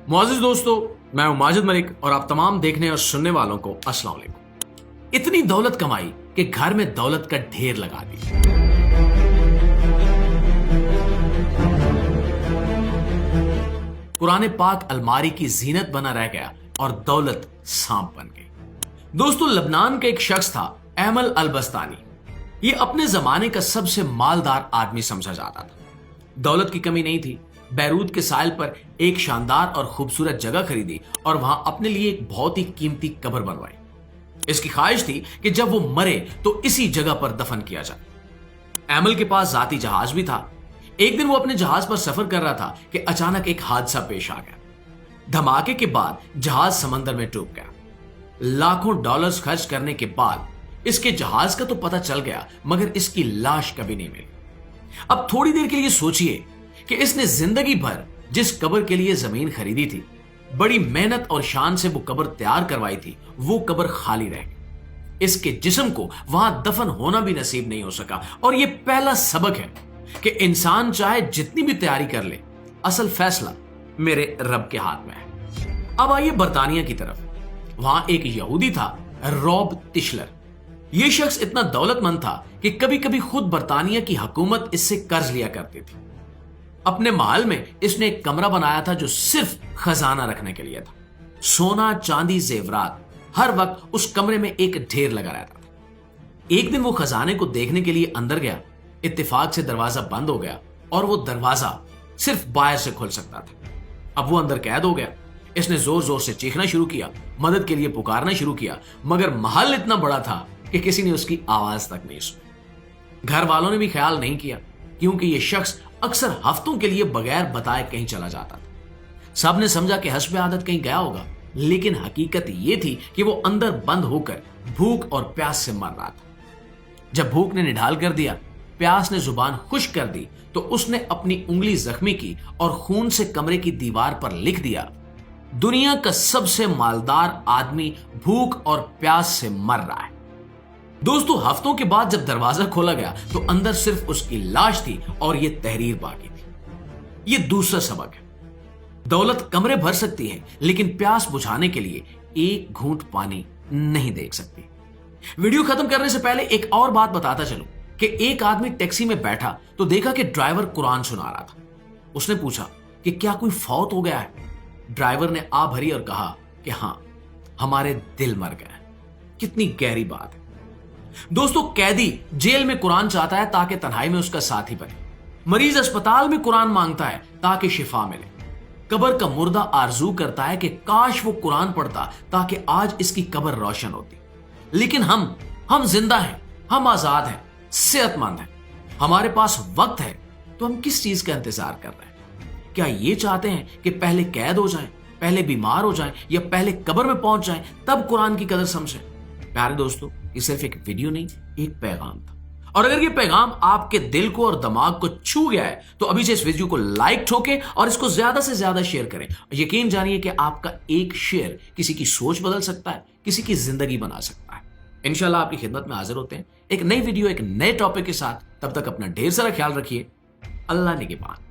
मुआज़िज़ दोस्तों, मैं हूं माजिद मलिक और आप तमाम देखने और सुनने वालों को अस्सलाम वालेकुम। इतनी दौलत कमाई कि घर में दौलत का ढेर लगा दी। कुरान पाक अलमारी की जीनत बना रह गया और दौलत सांप बन गई। दोस्तों, लबनान का एक शख्स था अहमल अल बस्तानी। ये अपने जमाने का सबसे मालदार आदमी समझा जाता था। दौलत की कमी नहीं थी। बैरूत के साहिल पर एक शानदार और खूबसूरत जगह खरीदी और वहां अपने लिए एक बहुत ही कीमती कब्र बनवाई। इसकी ख्वाहिश थी कि जब वो मरे तो इसी जगह पर दफन किया जाए। अहमल के पास जाती जहाज भी था। एक दिन वो अपने जहाज पर सफर कर रहा था कि अचानक एक हादसा पेश आ गया। धमाके के बाद जहाज समंदर में डूब गया। लाखों डॉलर्स खर्च करने के बाद इसके जहाज का तो पता चल गया, मगर इसकी लाश कभी नहीं मिली। अब थोड़ी देर के लिए सोचिए कि इसने जिंदगी भर जिस कब्र के लिए जमीन खरीदी थी, बड़ी मेहनत और शान से वो कब्र तैयार करवाई थी, वो कब्र खाली रह गई। इसके जिस्म को वहां दफन होना भी नसीब नहीं हो सका। और ये पहला सबक है कि इंसान चाहे जितनी भी तैयारी कर ले, असल फैसला मेरे रब के हाथ में है। अब आइए बरतानिया की तरफ। वहां एक यहूदी था, रॉब तिशलर। यह शख्स इतना दौलतमंद था कि कभी कभी खुद बरतानिया की हुकूमत इससे कर्ज लिया करती थी। अपने महल में इसने एक कमरा बनाया था जो सिर्फ खजाना रखने के लिए था। सोना, चांदी, जेवरात, हर वक्त उस कमरे में एक ढेर लगा रहता था। एक दिन वो खजाने को देखने के लिए अंदर गया। इत्तेफाक से दरवाजा बंद हो गया और वो दरवाजा सिर्फ बाहर से खुल सकता था। अब वो अंदर कैद हो गया। इसने जोर जोर से चीखना शुरू किया, मदद के लिए पुकारना शुरू किया, मगर महल इतना बड़ा था कि किसी ने उसकी आवाज तक नहीं सुनी। घर वालों ने भी ख्याल नहीं किया, क्योंकि यह शख्स अक्सर हफ्तों के लिए बगैर बताए कहीं चला जाता था। सबने समझा कि हस्ब आदत कहीं गया होगा, लेकिन हकीकत यह थी कि वो अंदर बंद होकर भूख और प्यास से मर रहा था। जब भूख ने निढाल कर दिया, प्यास ने जुबान खुश्क कर दी, तो उसने अपनी उंगली जख्मी की और खून से कमरे की दीवार पर लिख दिया, दुनिया का सबसे मालदार आदमी भूख और प्यास से मर रहा है। दोस्तों, हफ्तों के बाद जब दरवाजा खोला गया तो अंदर सिर्फ उसकी लाश थी और यह तहरीर बाकी थी। यह दूसरा सबक है। दौलत कमरे भर सकती है, लेकिन प्यास बुझाने के लिए एक घूंट पानी नहीं दे सकती। वीडियो खत्म करने से पहले एक और बात बताता चलूं कि एक आदमी टैक्सी में बैठा तो देखा कि ड्राइवर कुरान सुना रहा था। उसने पूछा कि क्या कोई फौत हो गया है। ड्राइवर ने आ भरी और कहा कि हां, हमारे दिल मर गए। कितनी गहरी बात है। दोस्तों, कैदी जेल में कुरान चाहता है ताकि तन्हाई में उसका साथी बने। मरीज अस्पताल में कुरान मांगता है ताकि शिफा मिले। कब्र का मुर्दा आरजू करता है कि काश वो कुरान पढ़ता ताकि आज इसकी कब्र रोशन होती। लेकिन हम जिंदा हैं, हम आजाद हैं, सेहतमंद हैं, हमारे पास वक्त है, तो हम किस चीज का इंतजार कर रहे हैं? क्या ये चाहते हैं कि पहले कैद हो जाएं, पहले बीमार हो जाएं, या पहले कब्र में पहुंच जाएं, तब कुरान की कदर समझें? प्यारे दोस्तों, ये सिर्फ एक वीडियो नहीं, एक पैगाम था। और अगर ये पैगाम आपके दिल को और दिमाग को छू गया है तो अभी से इस वीडियो को लाइक ठोकें और इसको ज्यादा से ज्यादा शेयर करें। यकीन जानिए कि आपका एक शेयर किसी की सोच बदल सकता है, किसी की जिंदगी बना सकता है। इंशाल्लाह आपकी खिदमत में हाजिर होते हैं एक नई वीडियो, एक नए टॉपिक के साथ। तब तक अपना ढेर सारा ख्याल रखिए। अल्लाह निगहबान।